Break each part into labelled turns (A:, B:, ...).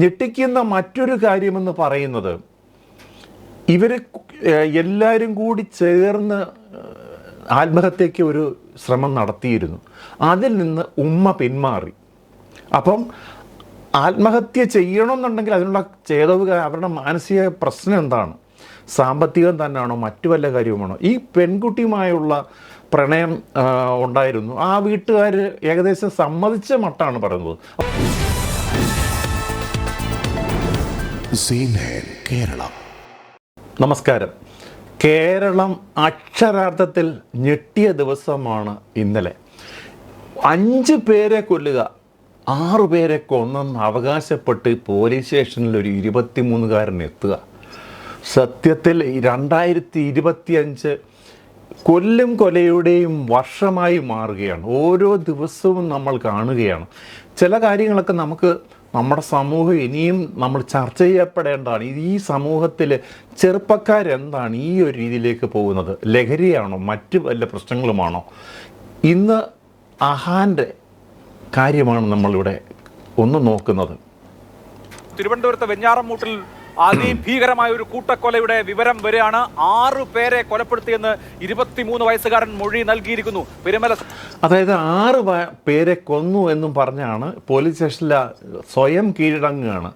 A: ഞെട്ടിക്കുന്ന മറ്റൊരു കാര്യമെന്ന് പറയുന്നത് ഇവർ എല്ലാവരും കൂടി ചേർന്ന് ആത്മഹത്യയ്ക്ക് ഒരു ശ്രമം നടത്തിയിരുന്നു. അതിൽ നിന്ന് ഉമ്മ പിന്മാറി. അപ്പം ആത്മഹത്യ ചെയ്യണമെന്നുണ്ടെങ്കിൽ അതിനുള്ള ചേതവ് അവരുടെ മാനസിക പ്രശ്നം എന്താണ്? സാമ്പത്തികം തന്നെയാണോ, മറ്റു വല്ല കാര്യവുമാണോ? ഈ പെൺകുട്ടിയുമായുള്ള പ്രണയം ഉണ്ടായിരുന്നു. ആ വീട്ടുകാർ ഏകദേശം സമ്മതിച്ച മട്ടാണ് പറയുന്നത്.
B: കേരളം.
A: നമസ്കാരം. കേരളം അക്ഷരാർത്ഥത്തിൽ ഞെട്ടിയ ദിവസമാണ് ഇന്നലെ. 5 പേരെ കൊല്ലുക, 6 പേരെ കൊന്നെന്ന് അവകാശപ്പെട്ട് പോലീസ് സ്റ്റേഷനിൽ ഒരു 23-കാരൻ എത്തുക. സത്യത്തിൽ 2025 കൊല്ലും കൊലയുടെയും വർഷമായി മാറുകയാണ്. ഓരോ ദിവസവും നമ്മൾ കാണുകയാണ്. ചില കാര്യങ്ങളൊക്കെ നമ്മുടെ സമൂഹം ഇനിയും നമ്മൾ ചർച്ച ചെയ്യപ്പെടേണ്ടതാണ്. ഈ സമൂഹത്തിൽ ചെറുപ്പക്കാരെന്താണ് ഈ ഒരു രീതിയിലേക്ക് പോകുന്നത്? ലഹരിയാണോ, മറ്റു വല്ല പ്രശ്നങ്ങളുമാണോ? ഇന്ന് അഹാൻ്റെ കാര്യമാണ് നമ്മളിവിടെ ഒന്ന് നോക്കുന്നത്.
C: തിരുവനന്തപുരത്ത് വെഞ്ഞാറമൂട്ടിൽ അതിഭീകരമായ ഒരു കൂട്ടക്കൊലയുടെ വിവരം വരെയാണ്. 6 പേരെ കൊലപ്പെടുത്തിയെന്ന് 23 വയസ്സുകാരൻ മൊഴി നൽകിയിരിക്കുന്നു.
A: അതായത് 6 പേരെ കൊന്നു എന്നും പറഞ്ഞാണ് പോലീസ് സ്റ്റേഷനിൽ സ്വയം കീഴടങ്ങുകയാണ്.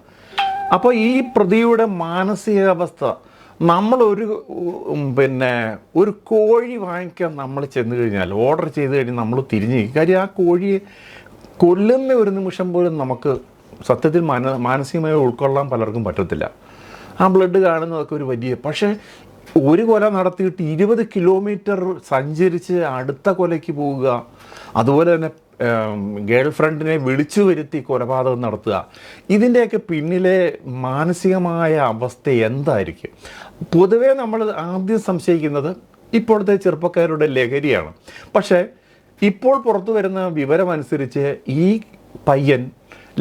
A: അപ്പോൾ ഈ പ്രതിയുടെ മാനസികാവസ്ഥ, നമ്മളൊരു ഒരു കോഴി വാങ്ങിക്കാൻ നമ്മൾ ചെന്ന് കഴിഞ്ഞാൽ, ഓർഡർ ചെയ്ത് കഴിഞ്ഞാൽ നമ്മൾ തിരിഞ്ഞ് കാര്യം ആ കോഴിയെ കൊല്ലുന്ന ഒരു നിമിഷം പോലും നമുക്ക് സത്യത്തിൽ മാനസികമായി ഉൾക്കൊള്ളാൻ പലർക്കും പറ്റത്തില്ല. ആ ബ്ലഡ് കാണുന്നതൊക്കെ ഒരു വലിയ, പക്ഷേ ഒരു കൊല നടത്തിയിട്ട് 20 കിലോമീറ്റർ സഞ്ചരിച്ച് അടുത്ത കൊലയ്ക്ക് പോവുക, അതുപോലെ തന്നെ ഗേൾ ഫ്രണ്ടിനെ വിളിച്ചു വരുത്തി കൊലപാതകം നടത്തുക, ഇതിൻ്റെയൊക്കെ പിന്നിലെ മാനസികമായ അവസ്ഥ എന്തായിരിക്കും? പൊതുവേ നമ്മൾ ആദ്യം സംശയിക്കുന്നത് ഇപ്പോഴത്തെ ചെറുപ്പക്കാരുടെ ലഹരിയാണ്. പക്ഷേ ഇപ്പോൾ പുറത്തു വരുന്ന വിവരമനുസരിച്ച് ഈ പയ്യൻ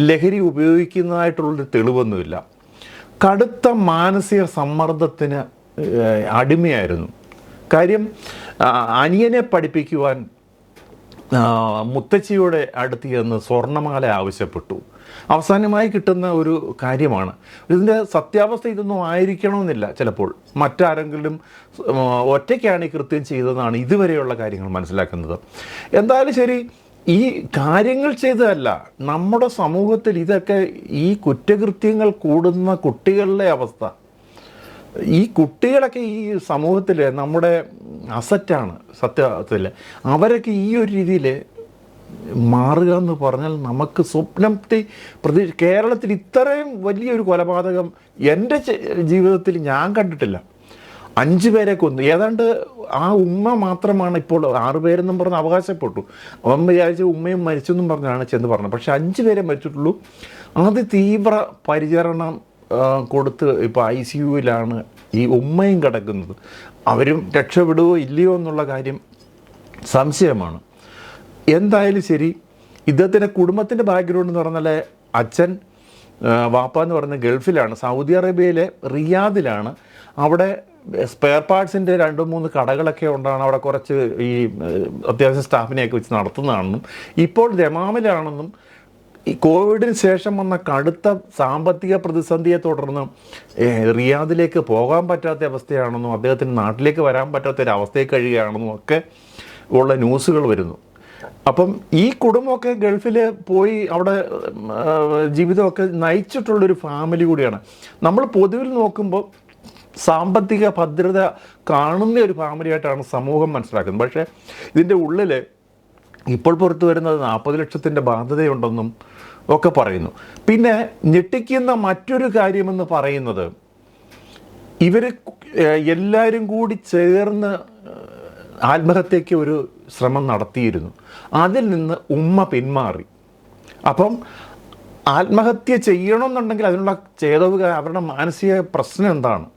A: ലഹരി ഉപയോഗിക്കുന്നതായിട്ടുള്ളൊരു തെളിവൊന്നുമില്ല. കടുത്ത മാനസിക സമ്മർദ്ദത്തിന് അടിമയായിരുന്നു. കാര്യം അനിയനെ പഠിപ്പിക്കുവാൻ മുത്തച്ഛിയുടെ അടുത്ത് ചെന്ന് സ്വർണ്ണമാല ആവശ്യപ്പെട്ടു. അവസാനമായി കിട്ടുന്ന ഒരു കാര്യമാണ്. ഇതിൻ്റെ സത്യാവസ്ഥ ഇതൊന്നും ആയിരിക്കണമെന്നില്ല. ചിലപ്പോൾ മറ്റാരെങ്കിലും ഒറ്റയ്ക്കാണ് ഈ കൃത്യം ചെയ്തതെന്നാണ് ഇതുവരെയുള്ള കാര്യങ്ങൾ മനസ്സിലാക്കുന്നത്. എന്തായാലും ശരി, ഈ കാര്യങ്ങൾ ചെയ്തതല്ല, നമ്മുടെ സമൂഹത്തിൽ ഇതൊക്കെ ഈ കുറ്റകൃത്യങ്ങൾ കൂടുന്ന കുട്ടികളുടെ അവസ്ഥ. ഈ കുട്ടികളൊക്കെ ഈ സമൂഹത്തിൽ നമ്മുടെ അസറ്റാണ്. സത്യത്തിൽ അവരൊക്കെ ഈ ഒരു രീതിയിൽ മാറുക എന്ന് പറഞ്ഞാൽ നമുക്ക് സ്വപ്നത്തെ കേരളത്തിൽ ഇത്രയും വലിയൊരു കൊലപാതകം എൻ്റെ ജീവിതത്തിൽ ഞാൻ കണ്ടിട്ടില്ല. 5 പേരെ കൊന്നു. ഏതാണ്ട് ആ ഉമ്മ മാത്രമാണ് ഇപ്പോൾ 6 പേരെന്നും പറഞ്ഞ് അവകാശപ്പെട്ടു. അവൻ വിചാരിച്ച ഉമ്മയും മരിച്ചെന്നും പറഞ്ഞാണ് ചെന്ന് പറഞ്ഞത്. പക്ഷേ 5 പേരെ മരിച്ചിട്ടുള്ളൂ. തീവ്ര പരിചരണം കൊടുത്ത് ഇപ്പോൾ ICUവിലാണ് ഈ ഉമ്മയും കിടക്കുന്നത്. അവരും രക്ഷപ്പെടുവോ ഇല്ലയോ എന്നുള്ള കാര്യം സംശയമാണ്. എന്തായാലും ശരി, ഇദ്ദേഹത്തിൻ്റെ കുടുംബത്തിൻ്റെ ബാക്ക്ഗ്രൗണ്ട് എന്ന് പറഞ്ഞാൽ അച്ഛൻ വാപ്പ എന്ന് പറയുന്നത് ഗൾഫിലാണ്, സൗദി അറേബ്യയിലെ റിയാദിലാണ്. അവിടെ സ്പെയർ പാർട്സിൻ്റെ 2-3 കടകളൊക്കെ ഉണ്ടാണ്. അവിടെ കുറച്ച് ഈ അത്യാവശ്യം സ്റ്റാഫിനെയൊക്കെ വെച്ച് നടത്തുന്നതാണെന്നും ഇപ്പോൾ ദമാമിലാണെന്നും ഈ കോവിഡിന് ശേഷം വന്ന കടുത്ത സാമ്പത്തിക പ്രതിസന്ധിയെ തുടർന്ന് റിയാദിലേക്ക് പോകാൻ പറ്റാത്ത അവസ്ഥയാണെന്നും അദ്ദേഹത്തിന് നാട്ടിലേക്ക് വരാൻ പറ്റാത്തൊരവസ്ഥയിൽ കഴിയുകയാണെന്നും ഒക്കെ ഉള്ള ന്യൂസുകൾ വരുന്നു. അപ്പം ഈ കുടുംബമൊക്കെ ഗൾഫിൽ പോയി അവിടെ ജീവിതമൊക്കെ നയിച്ചിട്ടുള്ളൊരു ഫാമിലി കൂടിയാണ്. നമ്മൾ പൊതുവിൽ നോക്കുമ്പോൾ സാമ്പത്തിക ഭദ്രത കാണുന്ന ഒരു ഫാമിലിയായിട്ടാണ് സമൂഹം മനസ്സിലാക്കുന്നത്. പക്ഷേ ഇതിൻ്റെ ഉള്ളിൽ ഇപ്പോൾ പുറത്തു വരുന്നത് 40 ലക്ഷത്തിൻ്റെ ബാധ്യതയുണ്ടെന്നും ഒക്കെ പറയുന്നു. പിന്നെ ഞെട്ടിക്കുന്ന മറ്റൊരു കാര്യമെന്ന് പറയുന്നത് ഇവർ എല്ലാവരും കൂടി ചേർന്ന് ആത്മഹത്യയ്ക്ക് ഒരു ശ്രമം നടത്തിയിരുന്നു. അതിൽ നിന്ന് ഉമ്മ പിന്മാറി. അപ്പം ആത്മഹത്യ ചെയ്യണമെന്നുണ്ടെങ്കിൽ അതിനുള്ള ചേതവ് അവരുടെ മാനസിക പ്രശ്നം എന്താണ്?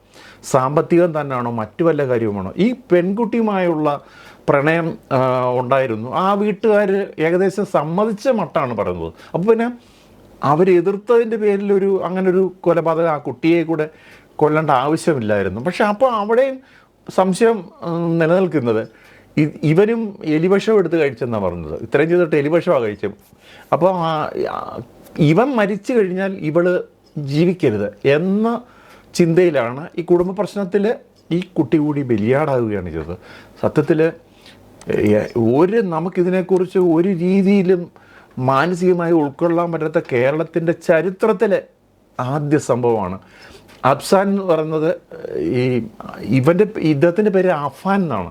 A: സാമ്പത്തികം തന്നെയാണോ, മറ്റു വല്ല കാര്യവുമാണോ? ഈ പെൺകുട്ടിയുമായുള്ള പ്രണയം ഉണ്ടായിരുന്നു. ആ വീട്ടുകാർ ഏകദേശം സമ്മതിച്ച മട്ടാണ് പറയുന്നത്. അപ്പോൾ പിന്നെ അവർ എതിർത്തതിൻ്റെ പേരിൽ അങ്ങനൊരു കൊലപാതകം ആ കുട്ടിയെ കൂടെ കൊല്ലേണ്ട ആവശ്യമില്ലായിരുന്നു. പക്ഷെ അപ്പോൾ അവിടെയും സംശയം നിലനിൽക്കുന്നത് ഇവനും എലിവിഷം എടുത്ത് കഴിച്ചെന്നാണ് പറഞ്ഞത്. ഇത്രയും ചെയ്തിട്ട് എലിവിഷമാണ് കഴിച്ചത്. അപ്പോൾ ഇവൻ മരിച്ചു കഴിഞ്ഞാൽ ഇവൾ ജീവിക്കരുത് എന്ന ചിന്തയിലാണ് ഈ കുടുംബ പ്രശ്നത്തിൽ ഈ കുട്ടി കൂടി ബലിയാടാവുകയാണ് ചെയ്തത്. സത്യത്തിൽ നമുക്കിതിനെക്കുറിച്ച് ഒരു രീതിയിലും മാനസികമായി ഉൾക്കൊള്ളാൻ പറ്റാത്ത കേരളത്തിൻ്റെ ചരിത്രത്തിലെ ആദ്യ സംഭവമാണ്. അഫ്സാൻ എന്ന് പറയുന്നത് ഇദ്ദേഹത്തിൻ്റെ പേര് അഫാൻ എന്നാണ്.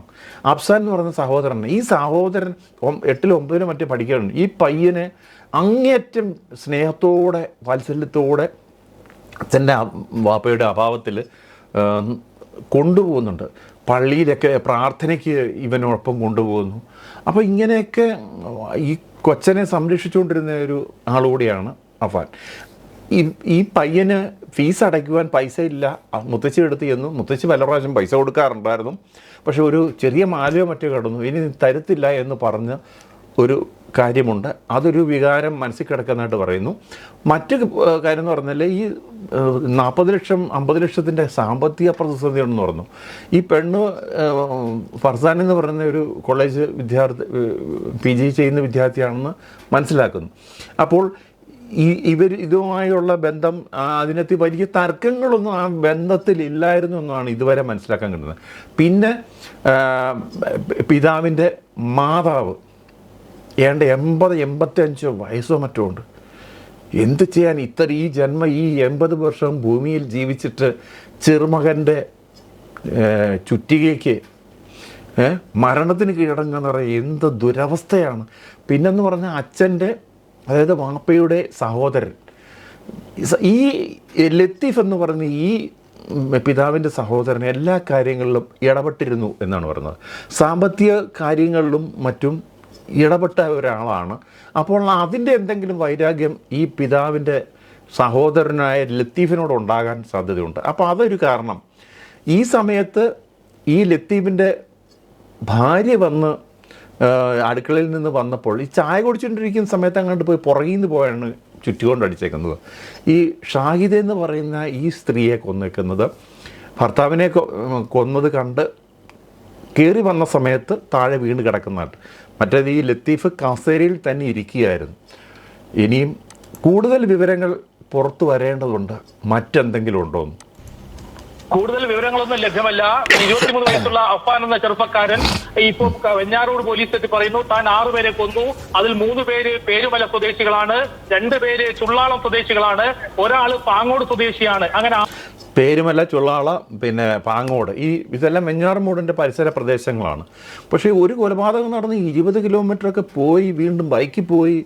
A: അഫ്സാൻ എന്ന് പറയുന്ന സഹോദരൻ. ഈ സഹോദരൻ 8ലും 9ലും മറ്റേ പഠിക്കാറുണ്ട്. ഈ പയ്യനെ അങ്ങേയറ്റം സ്നേഹത്തോടെ വാത്സല്യത്തോടെ അച്ഛൻ്റെ വാപ്പയുടെ അഭാവത്തിൽ കൊണ്ടുപോകുന്നുണ്ട്. പള്ളിയിലൊക്കെ പ്രാർത്ഥനയ്ക്ക് ഇവനോടൊപ്പം കൊണ്ടുപോകുന്നു. അപ്പോൾ ഇങ്ങനെയൊക്കെ ഈ കൊച്ചനെ സംരക്ഷിച്ചുകൊണ്ടിരുന്ന ഒരു ആളുകൂടിയാണ് അഫാൻ. ഈ പയ്യന് ഫീസ് അടയ്ക്കുവാൻ പൈസ ഇല്ല. മുത്തശ്ശി എടുത്ത് ചെന്നു. മുത്തശ്ശി പല പ്രാവശ്യം പൈസ കൊടുക്കാറുണ്ടായിരുന്നു. പക്ഷെ ഒരു ചെറിയ മാലയോ മറ്റോ കടന്നു. ഇനി തരത്തില്ല എന്ന് പറഞ്ഞ ഒരു കാര്യമുണ്ട്. അതൊരു വികാരം മനസ്സിൽ കിടക്കുന്നതായിട്ട് പറയുന്നു. മറ്റ് കാര്യം എന്ന് പറഞ്ഞാൽ ഈ 40 ലക്ഷം 50 ലക്ഷത്തിൻ്റെ സാമ്പത്തിക പ്രതിസന്ധി ഉണ്ടെന്ന് പറഞ്ഞു. ഈ പെണ്ണ് ഫർസാൻ എന്ന് പറയുന്ന ഒരു കോളേജ് വിദ്യാർത്ഥി PG ചെയ്യുന്ന വിദ്യാർത്ഥിയാണെന്ന് മനസ്സിലാക്കുന്നു. അപ്പോൾ ഇതുമായുള്ള ബന്ധം അതിനകത്ത് വലിയ തർക്കങ്ങളൊന്നും ആ ബന്ധത്തിൽ ഇല്ലായിരുന്നു എന്നാണ് ഇതുവരെ മനസ്സിലാക്കാൻ കിട്ടുന്നത്. പിന്നെ പിതാവിൻ്റെ മാതാവ് 80-85 വയസ്സോ മറ്റോ ഉണ്ട്. എന്ത് ചെയ്യാൻ ഈ ജന്മം ഈ 80 വർഷം ഭൂമിയിൽ ജീവിച്ചിട്ട് ചെറുമകൻ്റെ ചുറ്റികയ്ക്ക് മരണത്തിന് കീഴടങ്ങുക പറയുക എന്ത് ദുരവസ്ഥയാണ്. പിന്നെന്ന് പറഞ്ഞാൽ അച്ഛൻ്റെ, അതായത് വാപ്പയുടെ സഹോദരൻ ഈ ലത്തീഫ് എന്ന് പറഞ്ഞ ഈ പിതാവിൻ്റെ സഹോദരൻ എല്ലാ കാര്യങ്ങളിലും ഇടപെട്ടിരുന്നു എന്നാണ് പറയുന്നത്. സാമ്പത്തിക കാര്യങ്ങളിലും മറ്റും ഇടപെട്ട ഒരാളാണ്. അപ്പോൾ അതിൻ്റെ എന്തെങ്കിലും വൈരാഗ്യം ഈ പിതാവിൻ്റെ സഹോദരനായ ലത്തീഫിനോട് ഉണ്ടാകാൻ സാധ്യതയുണ്ട്. അപ്പോൾ അതൊരു കാരണം. ഈ സമയത്ത് ഈ ലത്തീഫിൻ്റെ ഭാര്യ വന്ന് അടുക്കളയിൽ നിന്ന് വന്നപ്പോൾ ഈ ചായ കുടിച്ചുകൊണ്ടിരിക്കുന്ന സമയത്ത് അങ്ങോട്ട് പോയി പുറകിൽ നിന്ന് പോയാണ് ചുറ്റുകൊണ്ട് അടിച്ചേക്കുന്നത്. ഈ ഷാഹിദ എന്ന് പറയുന്ന ഈ സ്ത്രീയെ കൊന്നേക്കുന്നത് ഭർത്താവിനെ കൊന്നത് കണ്ട് കയറി വന്ന സമയത്ത് താഴെ വീണ് കിടക്കുന്നതായിട്ട്. മറ്റേത് ഈ ലത്തീഫ് കസേരയിൽ തന്നെ ഇരിക്കുകയായിരുന്നു. ഇനിയും കൂടുതൽ വിവരങ്ങൾ പുറത്തു വരേണ്ടതുണ്ട്. മറ്റെന്തെങ്കിലും ഉണ്ടോ എന്ന്
B: കൂടുതൽ വിവരങ്ങളൊന്നും ലഭ്യമല്ല. 23 വയസ്സുള്ള അഫാൻ എന്ന ചെറുപ്പക്കാരൻ ഇപ്പോൾ വെഞ്ഞാറൂട് പോലീസ് എത്തി പറയുന്നു താൻ 6 പേരെ കൊന്നു. അതിൽ 3 പേര് പേരുമല സ്വദേശികളാണ്, 2 പേര് ചുള്ളാളം സ്വദേശികളാണ്, ഒരാൾ പാങ്ങോട് സ്വദേശിയാണ്. അങ്ങനെ
A: പേരുമല, ചുള്ളാള, പിന്നെ പാങ്ങോട്, ഇതെല്ലാം വെഞ്ഞാറമൂടിൻ്റെ പരിസര പ്രദേശങ്ങളാണ്. പക്ഷേ ഒരു കൊലപാതകം നടന്ന് 20 കിലോമീറ്ററൊക്കെ പോയി വീണ്ടും ബൈക്കിൽ പോയി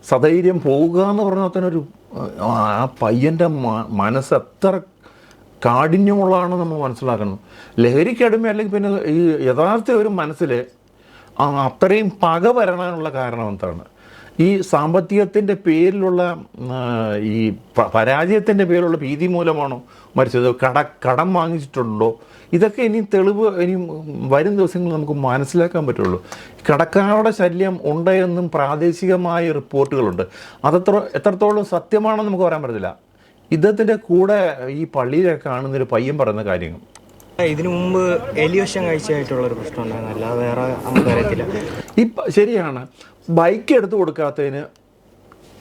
A: സധൈര്യം പോവുക എന്ന് പറഞ്ഞാൽ തന്നെ ഒരു ആ പയ്യൻ്റെ മനസ്സ് എത്ര കാഠിന്യമുള്ളതാണ് നമ്മൾ മനസ്സിലാക്കണം. ലഹരിക്കടിമ അല്ലെങ്കിൽ പിന്നെ ഈ യഥാർത്ഥ ഒരു മനസ്സിൽ അത്രയും പക വരാനുള്ള കാരണം എന്താണ്? ഈ സാമ്പത്തികത്തിൻ്റെ പേരിലുള്ള ഈ പരാജയത്തിൻ്റെ പേരിലുള്ള ഭീതി മൂലമാണോ മരിച്ചത്? കടം വാങ്ങിച്ചിട്ടുണ്ടോ? ഇതൊക്കെ ഇനി തെളിവ് ഇനി വരും ദിവസങ്ങളിൽ നമുക്ക് മനസ്സിലാക്കാൻ പറ്റുള്ളൂ. കടക്കാരുടെ ശല്യം ഉണ്ടെന്നും പ്രാദേശികമായ റിപ്പോർട്ടുകളുണ്ട്. എത്രത്തോളം സത്യമാണെന്ന് നമുക്ക് പറയാൻ പറ്റത്തില്ല. ഇദ്ദേഹത്തിൻ്റെ കൂടെ ഈ പള്ളിയിലൊക്കെ കാണുന്നൊരു പയ്യൻ പറയുന്ന കാര്യങ്ങൾ
D: ഇതിനു മുമ്പ് എലിവിഷം കഴിച്ചായിട്ടുള്ളൊരു പ്രശ്നം ഉണ്ടായിരുന്നു, അല്ലാതെ വേറെ നമുക്ക് അറിയത്തില്ല.
A: ശരിയാണ്. ബൈക്ക് എടുത്ത് കൊടുക്കാത്തതിന്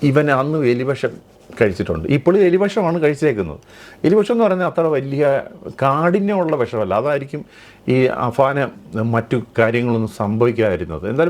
A: ഇവൻ അന്ന് എലിവിഷം കഴിച്ചിട്ടുണ്ട്. ഇപ്പോഴും എലിവിഷമാണ് കഴിച്ചേക്കുന്നത്. എലിവിഷം എന്ന് പറഞ്ഞാൽ അത്ര വലിയ കാഠിന്യമുള്ള വിഷമല്ല. അതായിരിക്കും ഈ അഫാന് മറ്റു കാര്യങ്ങളൊന്നും സംഭവിക്കാതിരുന്നത്. എന്തായാലും